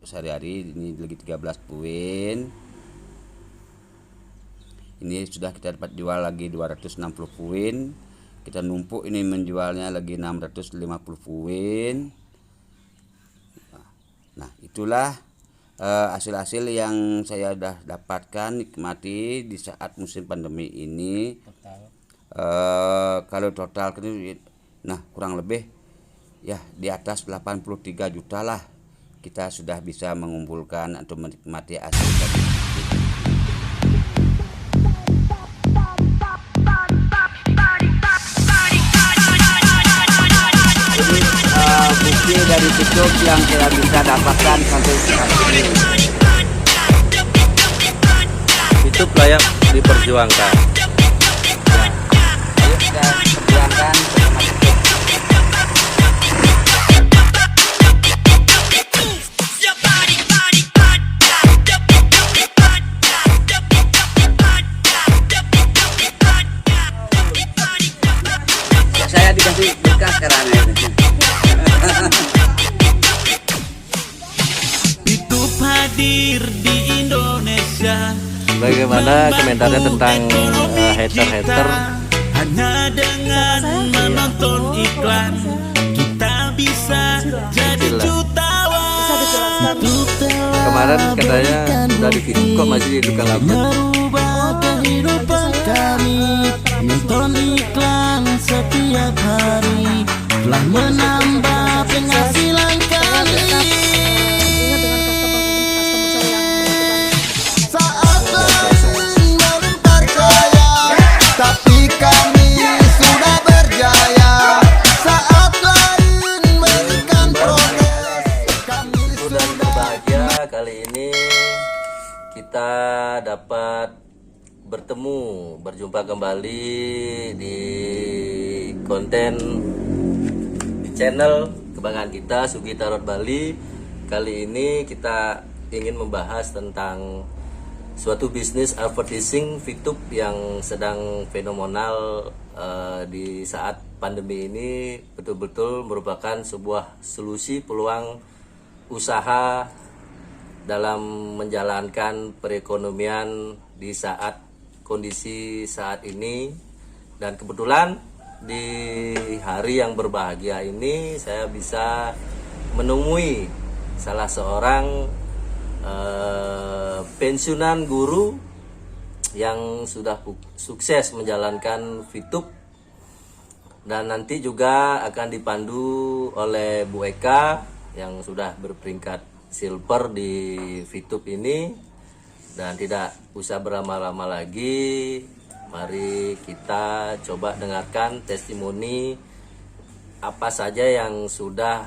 sehari-hari. Ini lagi 13 poin. Ini sudah kita dapat jual lagi 260 poin. Kita numpuk ini menjualnya lagi 650 poin. Nah, itulah hasil-hasil yang saya sudah dapatkan nikmati di saat musim pandemi ini. Kalau total nah kurang lebih ya di atas 83 juta lah kita sudah bisa mengumpulkan atau menikmati hasil tadi. Bukti dari YouTube yang saya bisa dapatkan sampai saat ini. YouTube layak diperjuangkan. Ayo kita perjuangkan bersama YouTube. Saya dikasih bekas sekarang ini. YouTube hadir di Indonesia. Bagaimana komentarnya tentang hater-hater? Hanya dengan menonton iklan kita bisa jadi jutawan. Kemarin katanya udah di video kok masih di tukang labu. Merubah kehidupan kami. Nonton iklan setiap hari telah menambah penghasilan kami. Saat lain belum percaya, tapi kami sudah berjaya. Saat lain memberikan progres, kami Dan berbahagia kali ini kita dapat berjumpa kembali di konten di channel kebanggaan kita Sugi Tarot Bali. Kali ini kita ingin membahas tentang suatu bisnis advertising VTube yang sedang fenomenal di saat pandemi ini. Betul-betul merupakan sebuah solusi peluang usaha dalam menjalankan perekonomian di saat kondisi saat ini. Dan kebetulan di hari yang berbahagia ini saya bisa menemui salah seorang pensiunan guru yang sudah sukses menjalankan VTube, dan nanti juga akan dipandu oleh Bu Eka yang sudah berperingkat silver di VTube ini. Dan tidak usah berlama-lama lagi, mari kita coba dengarkan testimoni apa saja yang sudah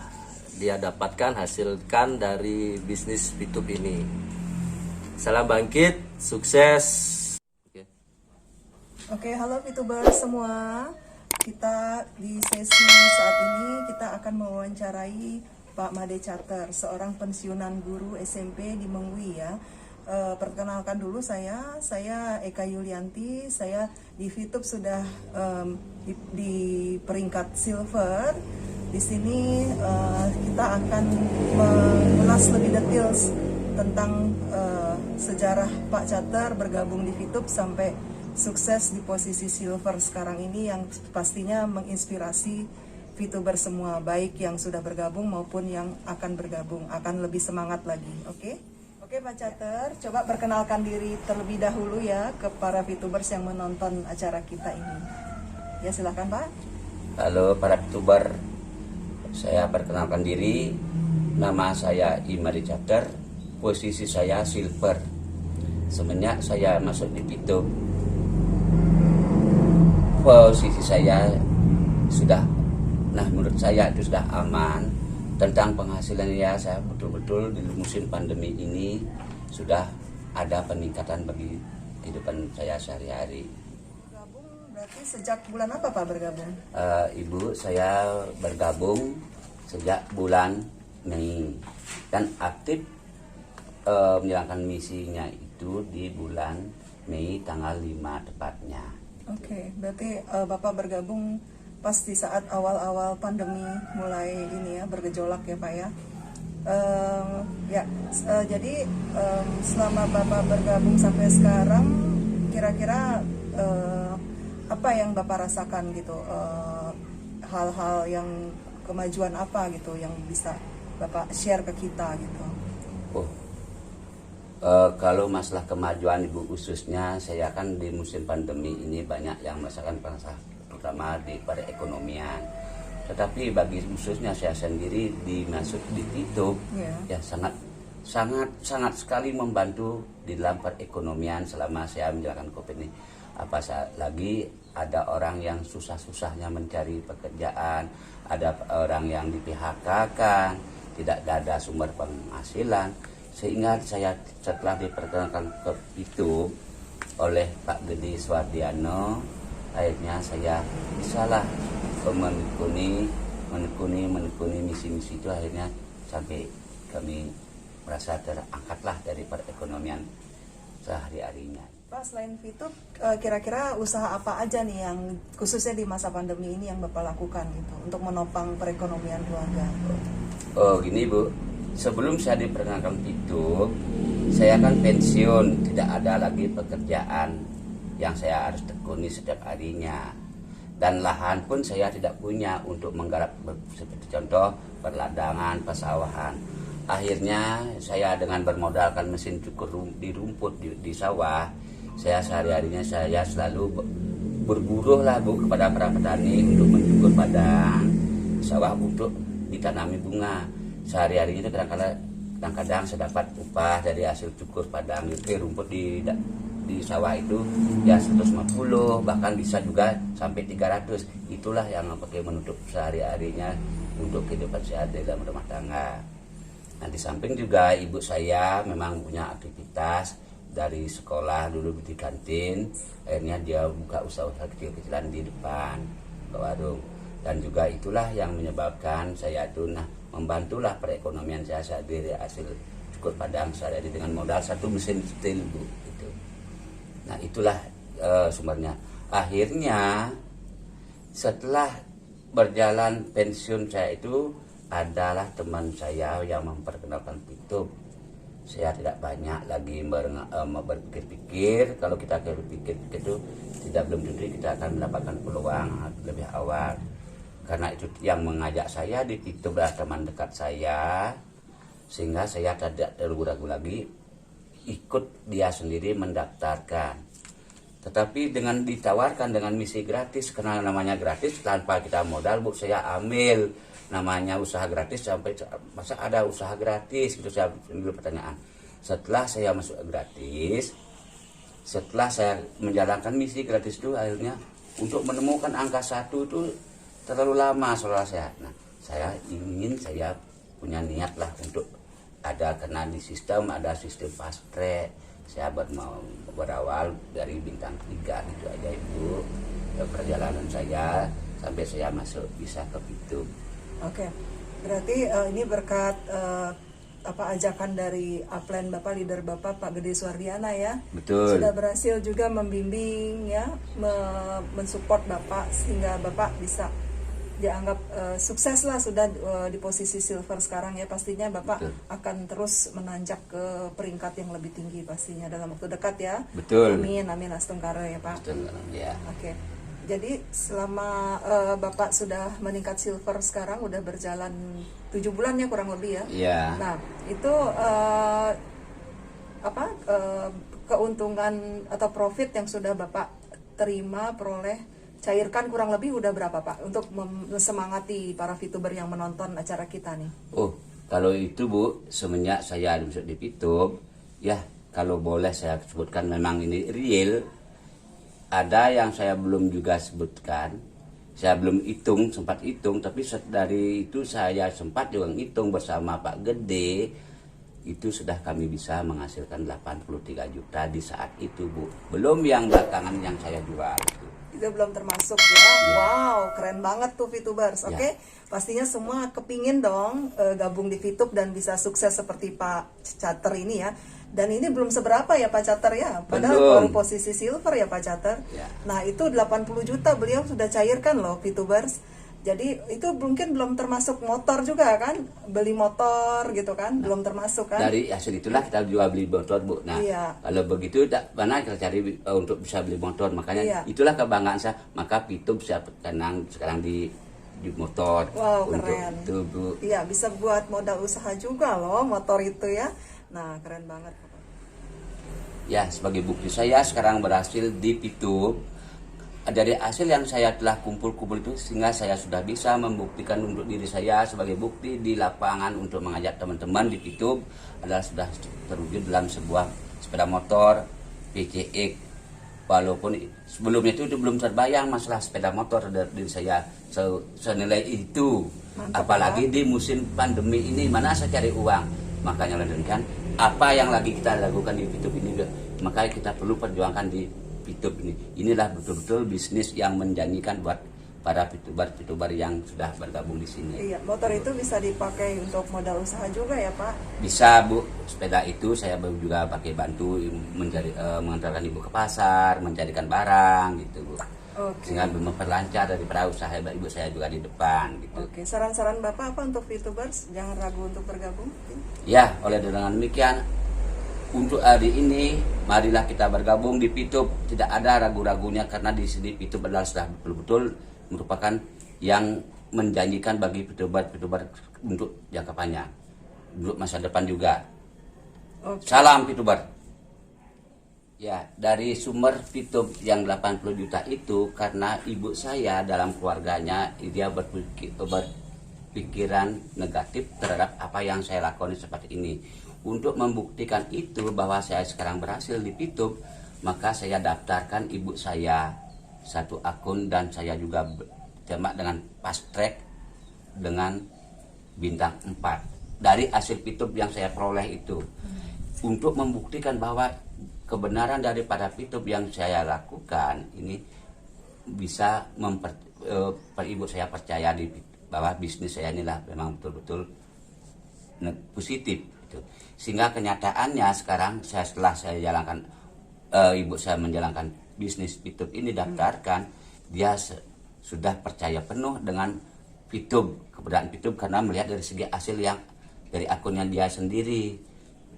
dia dapatkan, hasilkan dari bisnis VTube ini. Salam bangkit, sukses. Oke, halo VTubers semua. Kita di sesi saat ini kita akan mewawancarai Pak Made Chatter, seorang pensiunan guru SMP di Mengwi ya. Perkenalkan dulu saya Eka Yulianti. Saya di VTube sudah di peringkat silver. Di sini kita akan mengulas lebih detail tentang sejarah Pak Chatter bergabung di VTube sampai sukses di posisi silver sekarang ini, yang pastinya menginspirasi VTuber semua, baik yang sudah bergabung maupun yang akan bergabung, akan lebih semangat lagi. Oke Pak Chatter, coba perkenalkan diri terlebih dahulu ya ke para VTubers yang menonton acara kita ini. Ya silakan Pak. Halo para VTuber, saya perkenalkan diri. Nama saya Made Chatter, posisi saya silver. Semenjak saya masuk di VTube, posisi saya sudah, menurut saya itu sudah aman. Tentang penghasilan ya, saya betul-betul di musim pandemi ini sudah ada peningkatan bagi kehidupan saya sehari-hari. Bergabung berarti sejak bulan apa Pak bergabung? Ibu, saya bergabung sejak bulan Mei dan aktif menjalankan misinya itu di bulan Mei tanggal 5 tepatnya. Oke, berarti Bapak bergabung pas di saat awal-awal pandemi mulai ini ya bergejolak ya Pak ya. Jadi selama Bapak bergabung sampai sekarang, kira-kira apa yang Bapak rasakan gitu? Hal-hal yang kemajuan apa gitu yang bisa Bapak share ke kita gitu? Kalau masalah kemajuan Ibu khususnya, saya kan di musim pandemi ini banyak yang merasakan masalah, terutama di perekonomian. Tetapi bagi khususnya saya sendiri dimasuk di Pitup, ya sangat sekali membantu di dalam perekonomian selama saya menjalankan COVID ini. Lagi ada orang yang susah-susahnya mencari pekerjaan, ada orang yang di PHK kan, tidak ada sumber penghasilan. Sehingga saya setelah diperkenalkan ke Pitup oleh Pak Gede Suwardiano, akhirnya saya bisalah menekuni misi-misi itu, akhirnya sampai kami merasa terangkatlah dari perekonomian sehari-harinya. Pak, selain Pitup, kira-kira usaha apa aja nih yang khususnya di masa pandemi ini yang Bapak lakukan gitu untuk menopang perekonomian keluarga? Gini Bu, sebelum saya diperkenalkan Pitup, saya kan pensiun, tidak ada lagi pekerjaan yang saya harus tekuni setiap harinya. Dan lahan pun saya tidak punya untuk menggarap, seperti contoh perladangan, persawahan. Akhirnya saya dengan bermodalkan mesin cukur di rumput di sawah, saya sehari-harinya saya selalu berburuh lah Bu kepada para petani untuk mencukur padang sawah untuk ditanami bunga. Sehari-harinya itu kadang-kadang saya dapat upah dari hasil cukur padang itu, rumput di sawah itu ya 150, bahkan bisa juga sampai 300. Itulah yang pakai menutup sehari-harinya untuk kehidupan saya dalam rumah tangga. Nah, di samping juga ibu saya memang punya aktivitas dari sekolah dulu di kantin, akhirnya dia buka usaha kecil-kecilan di depan warung. Dan juga itulah yang menyebabkan saya itu membantulah perekonomian saya dari hasil cukur padang saya dengan modal satu mesin stil Bu itu. Nah, itulah sumbernya. Akhirnya setelah berjalan pensiun saya itu adalah teman saya yang memperkenalkan Pitup. Saya tidak banyak lagi berpikir-pikir. Kalau kita berpikir itu belum tentu kita akan mendapatkan peluang lebih awal. Karena itu yang mengajak saya di Pitup adalah teman dekat saya, sehingga saya tidak ragu-ragu lagi ikut dia sendiri mendaftarkan. Tetapi dengan ditawarkan dengan misi gratis, karena namanya gratis tanpa kita modal Bu, saya ambil namanya usaha gratis. Sampai masa ada usaha gratis gitu, saya ambil pertanyaan. Setelah saya masuk gratis, setelah saya menjalankan misi gratis itu, akhirnya untuk menemukan angka 1 itu terlalu lama soal saya. Nah, saya punya niat lah untuk ada, karena di sistem ada sistem fast track. Saya berawal dari bintang 3 gitu aja Ibu perjalanan saya sampai saya masuk bisa ke Pitup. Oke, berarti ini berkat ajakan dari upline Bapak, leader Bapak Pak Gede Suwardiana ya. Betul. Sudah berhasil juga membimbing ya, mensupport Bapak sehingga Bapak bisa dianggap sukses lah, sudah di posisi silver sekarang ya. Pastinya Bapak Betul. Akan terus menanjak ke peringkat yang lebih tinggi pastinya dalam waktu dekat ya. Betul. Amin, amin astungkara ya Pak. Betul ya. Oke. Jadi selama Bapak sudah meningkat silver sekarang udah berjalan 7 bulan ya kurang lebih ya. Iya. Nah, itu keuntungan atau profit yang sudah Bapak terima, cairkan kurang lebih udah berapa Pak untuk semangati para VTuber yang menonton acara kita nih? Kalau itu Bu, semenjak saya masuk di Pitup, ya kalau boleh saya sebutkan memang ini real. Ada yang saya belum juga sebutkan, saya belum sempat hitung, tapi dari itu saya sempat juga hitung bersama Pak Gede, itu sudah kami bisa menghasilkan 83 juta di saat itu Bu. Belum yang belakangan yang saya jual. Itu belum termasuk ya. Wow, keren banget tuh VTubers. Oke, pastinya semua kepingin dong gabung di VTube dan bisa sukses seperti Pak Cater ini ya. Dan ini belum seberapa ya Pak Cater ya, padahal baru posisi silver ya Pak Cater. Nah itu 80 juta beliau sudah cairkan loh VTubers. Jadi itu mungkin belum termasuk motor juga kan, beli motor gitu kan, belum termasuk kan? Dari hasil itulah kita juga beli motor, Bu. Nah, Iya. kalau begitu mana kita cari untuk bisa beli motor. Makanya Iya. itulah kebanggaan saya. Maka Pitup saya tenang sekarang di motor. Wow, untuk keren. itu, Bu. Iya, bisa buat modal usaha juga loh motor itu ya. Nah, keren banget. Ya, sebagai bukti saya sekarang berhasil di Pitup. Dari hasil yang saya telah kumpul-kumpul itu, sehingga saya sudah bisa membuktikan untuk diri saya sebagai bukti di lapangan untuk mengajak teman-teman di Pitup adalah sudah terwujud dalam sebuah sepeda motor PCX. Walaupun sebelumnya itu belum terbayang masalah sepeda motor dari diri saya senilai itu. Mantap, Apalagi di musim pandemi ini, mana saya cari uang. Makanya kan apa yang lagi kita lakukan di Pitup ini, makanya kita perlu perjuangkan di Pitup ini. Inilah betul-betul bisnis yang menjanjikan buat para pitubar yang sudah bergabung di sini. Iya, motor itu bisa dipakai untuk modal usaha juga ya, Pak? Bisa, Bu. Sepeda itu saya juga pakai bantu mengantarkan ibu ke pasar, mencarikan barang gitu, Bu. Oke. Sehingga memperlancar daripada usaha ibu saya juga di depan gitu. Oke, saran-saran Bapak apa untuk VTubers? Jangan ragu untuk bergabung. Ya, oleh dengan demikian untuk hari ini marilah kita bergabung di Pitup. Tidak ada ragu-ragunya karena di sini Pitup adalah sudah betul-betul merupakan yang menjanjikan bagi pitubar untuk jangka panjang, untuk masa depan juga. Oke. Salam Pitubar. Ya, dari sumber Pitup yang 80 juta itu karena ibu saya dalam keluarganya dia berpikiran negatif terhadap apa yang saya lakukan seperti ini. Untuk membuktikan itu bahwa saya sekarang berhasil di Pitup, maka saya daftarkan ibu saya satu akun dan saya juga tembak dengan fast track dengan bintang 4 dari hasil Pitup yang saya peroleh itu. Untuk membuktikan bahwa kebenaran daripada Pitup yang saya lakukan ini bisa ibu saya percaya bahwa bisnis saya inilah memang betul-betul positif. Sehingga kenyataannya sekarang setelah saya jalankan ibu saya menjalankan bisnis Pitup ini daftarkan, dia sudah percaya penuh dengan Pitup, keberadaan Pitup karena melihat dari segi hasil yang dari akunnya dia sendiri.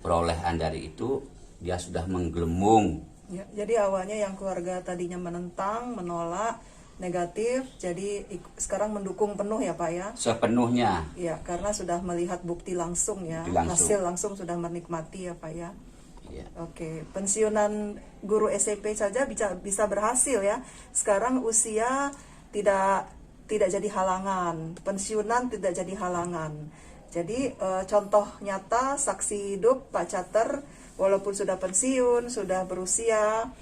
Perolehan dari itu dia sudah menggelembung. Ya, jadi awalnya yang keluarga tadinya menentang, menolak, negatif, jadi sekarang mendukung penuh ya Pak ya? Sepenuhnya. Ya, karena sudah melihat bukti langsung ya, Bukti langsung. hasil langsung sudah menikmati ya Pak ya. Ya. Oke, pensiunan guru SMP saja bisa berhasil ya. Sekarang usia tidak jadi halangan, pensiunan tidak jadi halangan. Jadi contoh nyata saksi hidup Pak Cater walaupun sudah pensiun, sudah berusia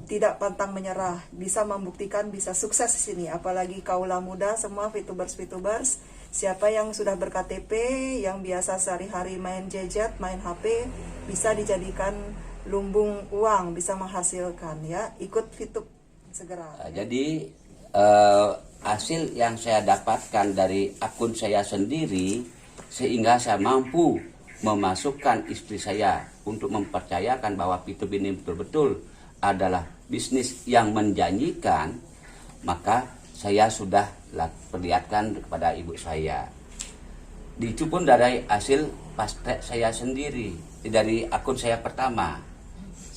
tidak pantang menyerah, bisa membuktikan bisa sukses di sini. Apalagi kaula muda semua VTubers, siapa yang sudah ber-KTP, yang biasa sehari-hari main gadget, main HP, bisa dijadikan lumbung uang, bisa menghasilkan ya. Ikut VTub segera. Jadi hasil yang saya dapatkan dari akun saya sendiri sehingga saya mampu memasukkan istri saya untuk mempercayakan bahwa Pitup ini betul-betul adalah bisnis yang menjanjikan, maka saya sudah perlihatkan kepada ibu saya. Itu pun dari hasil fast track saya sendiri, dari akun saya pertama.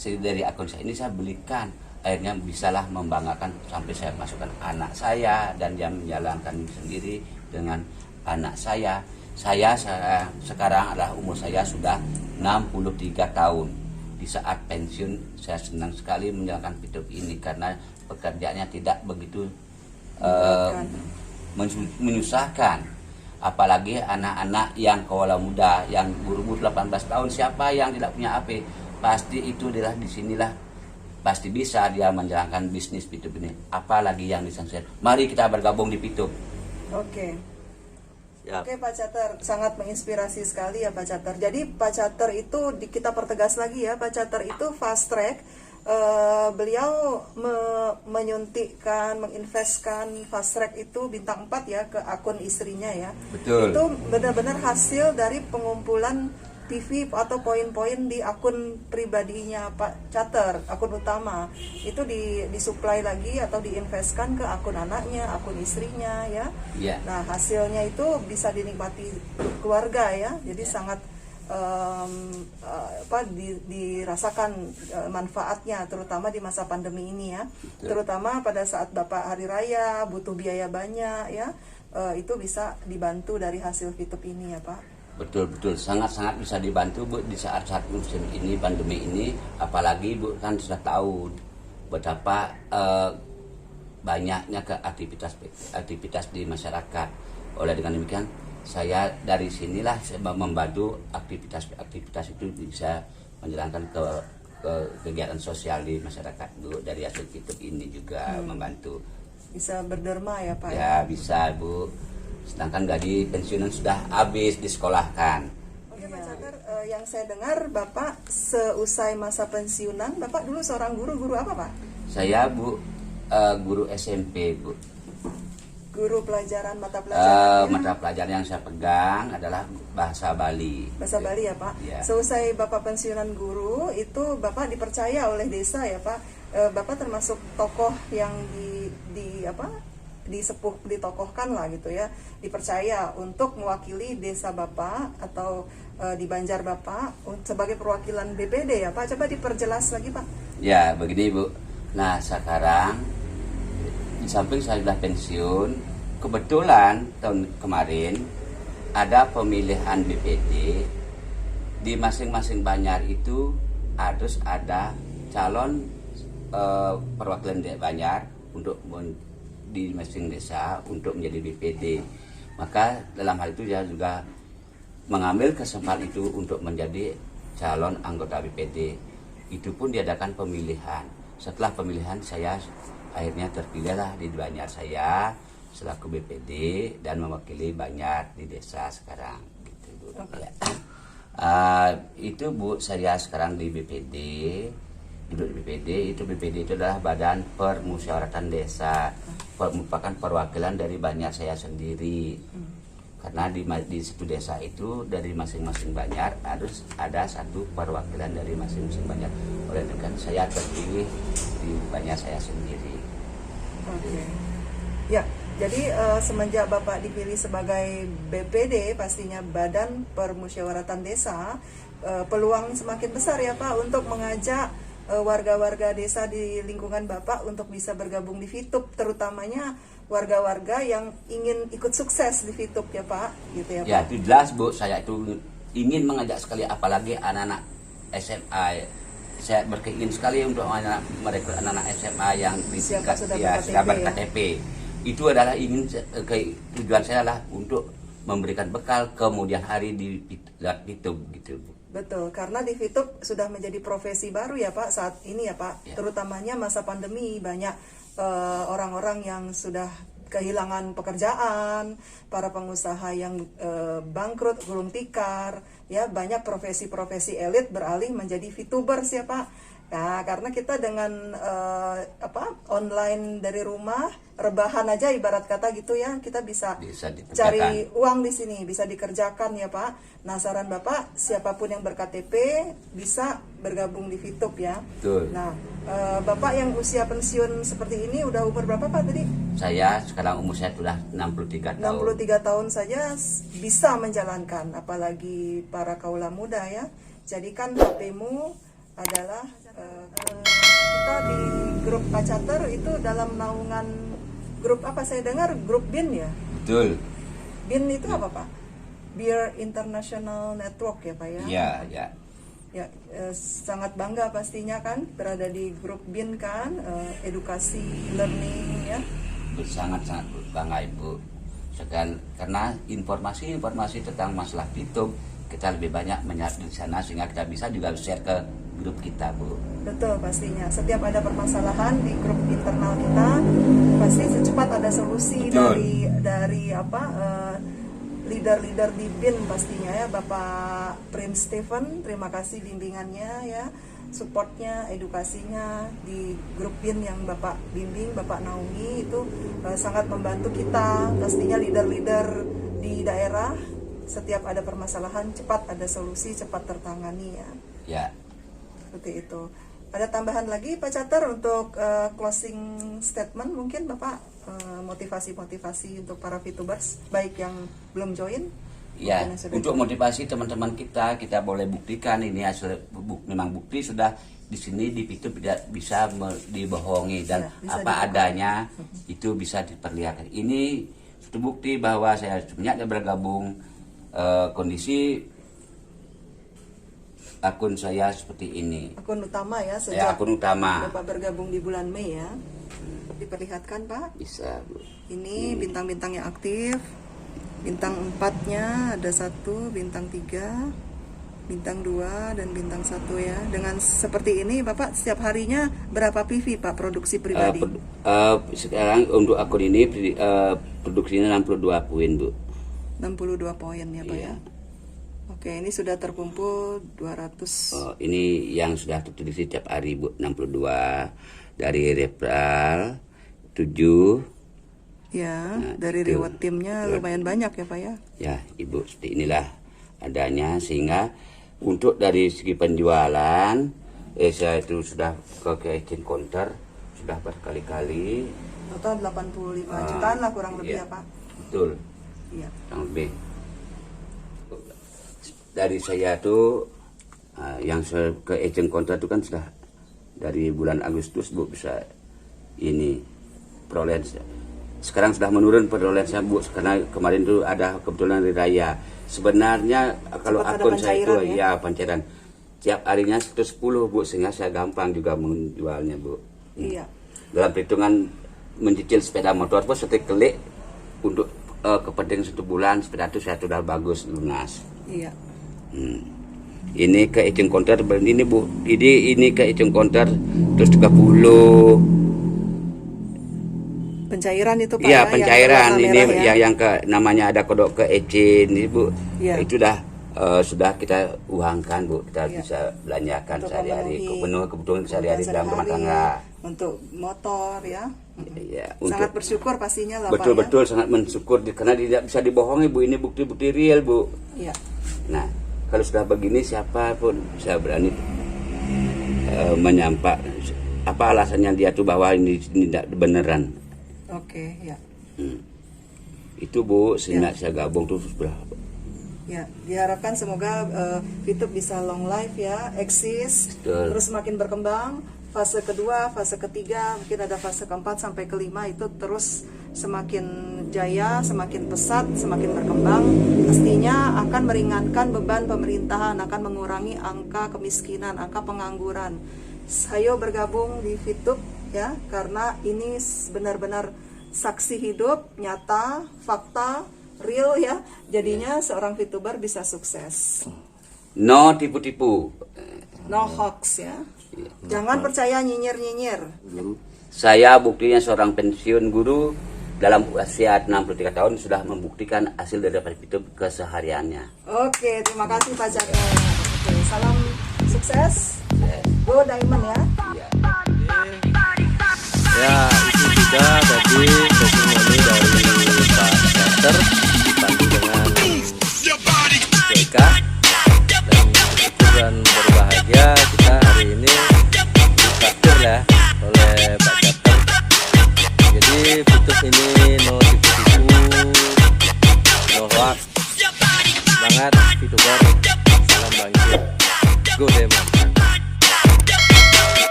Dari akun saya ini saya belikan, akhirnya bisalah membanggakan sampai saya masukkan anak saya dan dia menjalankan sendiri dengan anak saya. Saya sekarang adalah umur saya sudah 63 tahun. Di saat pensiun saya senang sekali menjalankan Pitup ini karena pekerjaannya tidak begitu menyusahkan. Apalagi anak-anak yang kaula muda, yang berumur 18 tahun, siapa yang tidak punya HP, pasti itu adalah disinilah pasti bisa dia menjalankan bisnis Pitup ini. Apalagi yang disangsikan. Mari kita bergabung di Pitup. Oke. Ya. Oke Pak Cater, sangat menginspirasi sekali ya Pak Cater. Jadi Pak Cater itu kita pertegas lagi ya, Pak Cater itu fast track. Beliau menyuntikkan, menginvestkan fast track itu bintang 4 ya ke akun istrinya ya. Betul. Itu benar-benar hasil dari pengumpulan PV atau poin-poin di akun pribadinya Pak Cater, akun utama itu disuplai lagi atau diinvestkan ke akun anaknya, akun istrinya ya. Ya. Nah hasilnya itu bisa dinikmati keluarga ya, jadi sangat dirasakan manfaatnya terutama di masa pandemi ini ya. Terutama pada saat Bapak hari raya butuh biaya banyak ya, itu bisa dibantu dari hasil Fitup ini ya Pak. Betul, sangat-sangat bisa dibantu Bu di saat-saat musim ini, pandemi ini. Apalagi Bu kan sudah tahu betapa banyaknya ke aktivitas di masyarakat. Oleh dengan demikian saya dari sinilah membantu aktivitas itu bisa menjalankan ke kegiatan sosial di masyarakat Bu. Dari hasil Fitup ini juga membantu. Bisa berderma ya Pak ya? Bisa Bu. Sedangkan gaji pensiunan sudah habis disekolahkan. Oke Pak Cater, yang saya dengar Bapak seusai masa pensiunan, Bapak dulu seorang guru apa Pak? Saya Bu guru SMP Bu. Guru pelajaran mata pelajaran mata pelajaran yang saya pegang adalah bahasa Bali. Bahasa Bali ya Pak. Ya. Seusai Bapak pensiunan guru itu Bapak dipercaya oleh desa ya Pak. Bapak termasuk tokoh yang ditokohkan lah gitu ya, dipercaya untuk mewakili desa Bapak atau di Banjar Bapak sebagai perwakilan BPD ya Pak. Coba diperjelas lagi Pak. Ya begini Bu. Nah sekarang di samping saya sudah pensiun, kebetulan tahun kemarin ada pemilihan BPD di masing-masing Banjar itu harus ada calon perwakilan Banjar untuk di masing desa untuk menjadi BPD. Maka dalam hal itu saya juga mengambil kesempatan itu untuk menjadi calon anggota BPD. Itu pun diadakan pemilihan. Setelah pemilihan saya akhirnya terpilihlah di Banjar saya selaku BPD dan mewakili Banjar di desa sekarang gitu Bu. Okay. Itu Bu, saya sekarang di BPD, duduk di BPD. BPD itu adalah Badan Permusyawaratan Desa, merupakan perwakilan dari Banjar saya sendiri. Karena di satu desa itu dari masing-masing Banjar harus ada satu perwakilan dari masing-masing Banjar. Oleh dengan saya terpilih di Banjar saya sendiri. Oke. Ya, jadi semenjak Bapak dipilih sebagai BPD, pastinya Badan Permusyawaratan Desa, peluang semakin besar ya Pak untuk mengajak warga-warga desa di lingkungan Bapak untuk bisa bergabung di Fitup, terutamanya warga-warga yang ingin ikut sukses di Fitup ya Pak, gitu ya Pak. Ya, itu jelas Bu, saya itu ingin mengajak sekali, apalagi anak-anak SMA. Saya berkeinginan sekali untuk anak-anak SMA yang di tingkat sudah berKTP. Itu adalah tujuan saya adalah untuk memberikan bekal kemudian hari di Fitup gitu Bu. Betul, karena di Fitup sudah menjadi profesi baru ya Pak saat ini ya Pak. Ya. Terutamanya masa pandemi banyak orang-orang yang sudah kehilangan pekerjaan, para pengusaha yang bangkrut, gulung tikar, ya banyak profesi-profesi elit beralih menjadi VTubers ya Pak. Nah, karena kita dengan online dari rumah, rebahan aja ibarat kata gitu ya, kita bisa cari uang di sini, bisa dikerjakan ya Pak. Nah, saran Bapak, siapapun yang berKTP bisa bergabung di Fitup ya. Betul. Nah, Bapak yang usia pensiun seperti ini udah umur berapa Pak tadi? Saya sekarang umur saya sudah 63 tahun. 63 tahun saja bisa menjalankan, apalagi para kaula muda ya. Jadikan HP-mu adalah kita di grup Pak Cater itu dalam naungan grup apa, saya dengar grup BIN ya? Betul. BIN itu apa Pak? Beer International Network ya Pak ya? Iya, ya. Ya, sangat bangga pastinya kan berada di grup BIN kan, edukasi, learning ya. Sangat-sangat bangga Ibu. Karena informasi tentang masalah Fitup kita lebih banyak menyerap di sana sehingga kita bisa juga share ke grup kita Bu. Betul pastinya. Setiap ada permasalahan di grup internal kita pasti secepat ada solusi. Betul. dari leader-leader di BIN pastinya ya, Bapak Prince Stephen, terima kasih bimbingannya ya, supportnya, edukasinya di grup BIN yang Bapak bimbing, Bapak naungi itu sangat membantu kita, pastinya leader-leader di daerah setiap ada permasalahan cepat ada solusi, cepat tertangani ya. Ya. Seperti itu. Ada tambahan lagi Pak Cater untuk closing statement mungkin Bapak, motivasi-motivasi untuk para VTubers baik yang belum join. Ya, maupun yang sudah untuk join. motivasi teman-teman kita boleh buktikan ini hasil memang bukti sudah di sini di VTube tidak bisa dibohongi dan Ya, bisa apa dibuka. adanya itu bisa diperlihatkan. Ini suatu bukti bahwa saya sebenarnya bergabung kondisi akun saya seperti ini. Akun utama ya Ya, sejak akun utama. Bapak bergabung di bulan Mei ya. Diperlihatkan Pak. Bisa, Bu. Ini bintang-bintang yang aktif. Bintang 4-nya ada 1, bintang 3, bintang 2 dan bintang 1 ya. Dengan seperti ini Bapak setiap harinya berapa PV Pak produksi pribadi? Sekarang untuk akun ini produksinya 62 poin, Bu. 62 poin ya Pak Iya. ya. Oke, ini sudah terkumpul 200. Ini yang sudah tertulis tiap hari, Bu. 62 dari referral 7. Ya, Nah, dari itu. reward timnya lumayan banyak ya Pak ya. Ya, Ibu, seperti inilah adanya sehingga untuk dari segi penjualan saya itu sudah ke agent counter sudah berkali-kali. Total 85 jutaan lah kurang lebih Iya, ya Pak. Betul, Iya. kurang lebih. Dari saya tuh yang saya ke agent counter itu kan sudah dari bulan Agustus, Bu, bisa ini perolehan. Sekarang sudah menurun perolehan saya, Bu, karena kemarin tuh ada kebetulan hari raya. Sebenarnya kalau Sempat ada akun saya itu pencairan, ya pancairan tiap harinya 110, Bu, sehingga saya gampang juga menjualnya, Bu. Iya. Dalam perhitungan mencicil sepeda motor pun setik klik untuk kepentingan 1 bulan sepeda itu saya sudah bagus lunas. Iya. Ini ke agent counter ini, Bu. Ini ke agent counter terus 30. Pencairan itu Pak Iya, ya, pencairan yang ini warna merah ya. yang ke namanya ada kodok ke agent ini, Bu. Iya. Itu dah sudah kita uangkan, Bu. Kita Iya. bisa belanjakan Untuk sehari-hari, memenuhi kebutuhan sehari-hari dalam rumah sehari-hari, tangga. untuk motor ya. Iya, Sangat untuk bersyukur pastinya lah Pak ya. betul-betul sangat mensyukur karena tidak bisa dibohongi, Bu. Ini bukti-bukti real, Bu. Iya. Nah, kalau sudah begini siapapun saya berani menyampak apa alasannya dia tuh bahwa ini tidak beneran. Oke, ya. Itu, Bu, sehingga saya gabung tuh berapa? Ya, diharapkan semoga VTube bisa long life ya, eksis, Betul. terus makin berkembang. Fase kedua, fase ketiga, mungkin ada fase keempat sampai kelima itu terus semakin jaya, semakin pesat, semakin berkembang. Pastinya akan meringankan beban pemerintahan, akan mengurangi angka kemiskinan, angka pengangguran. Ayo bergabung di VTube ya, karena ini benar-benar saksi hidup, nyata, fakta, real ya. Jadinya seorang VTuber bisa sukses. No tipu-tipu. No hoax ya. Jangan percaya nyinyir-nyinyir. Saya buktinya seorang pensiun guru dalam usia 63 tahun sudah membuktikan hasil dari YouTube kesehariannya. Oke, terima kasih Pak Jaka. Oke, salam sukses. Go Diamond ya. Iya. Ya, itu sudah tadi testimoni dari Pak Cater.